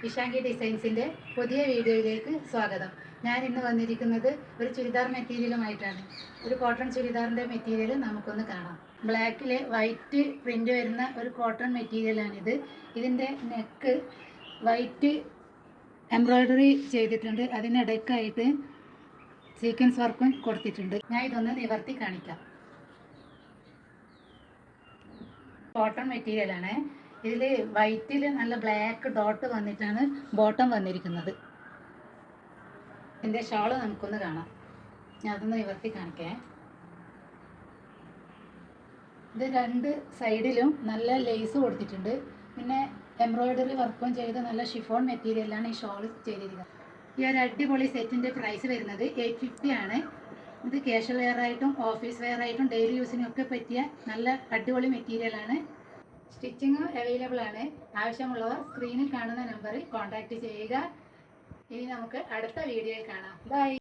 ഇഷാങ്കി ഡിസൈൻസിൻ്റെ പുതിയ വീഡിയോയിലേക്ക് സ്വാഗതം. ഞാൻ ഇന്ന് വന്നിരിക്കുന്നത് ഒരു ചുരിദാർ മെറ്റീരിയലുമായിട്ടാണ്. ഒരു കോട്ടൺ ചുരിദാറിൻ്റെ മെറ്റീരിയൽ നമുക്കൊന്ന് കാണാം. ബ്ലാക്കിൽ വൈറ്റ് പ്രിൻ്റ് വരുന്ന ഒരു കോട്ടൺ മെറ്റീരിയലാണിത്. ഇതിൻ്റെ നെക്ക് വൈറ്റ് എംബ്രോയ്ഡറി ചെയ്തിട്ടുണ്ട്. അതിനിടയ്ക്കായിട്ട് സീക്വൻസ് വർക്കും കൊടുത്തിട്ടുണ്ട്. ഞാൻ ഇതൊന്ന് നിവർത്തി കാണിക്കാം. കോട്ടൺ മെറ്റീരിയലാണ്. ഇതിൽ വൈറ്റിൽ നല്ല ബ്ലാക്ക് ഡോട്ട് വന്നിട്ടാണ് ബോട്ടം വന്നിരിക്കുന്നത്. ഇതിൻ്റെ ഷോള് നമുക്കൊന്ന് കാണാം. ഞാൻ അതൊന്ന് നിവർത്തി കാണിക്കേ. ഇത് രണ്ട് സൈഡിലും നല്ല ലേസ് കൊടുത്തിട്ടുണ്ട്. പിന്നെ എംബ്രോയ്ഡറി വർക്കും ചെയ്ത് നല്ല ഷിഫോൺ മെറ്റീരിയലാണ് ഈ ഷോൾ ചെയ്തിരിക്കുന്നത്. ഈ ഒരു അടിപൊളി സെറ്റിൻ്റെ പ്രൈസ് വരുന്നത് 850 ആണ്. ഇത് കാഷ്വൽ വെയർ ആയിട്ടും ഓഫീസ് വെയർ ആയിട്ടും ഡെയിലി യൂസിനൊക്കെ പറ്റിയ നല്ല അടിപൊളി മെറ്റീരിയലാണ്. സ്റ്റിച്ചിങ് അവൈലബിൾ ആണ്. ആവശ്യമുള്ളവർ സ്ക്രീനിൽ കാണുന്ന നമ്പറിൽ കോൺടാക്റ്റ് ചെയ്യുക. ഇനി നമുക്ക് അടുത്ത വീഡിയോയിൽ കാണാം. ബൈ.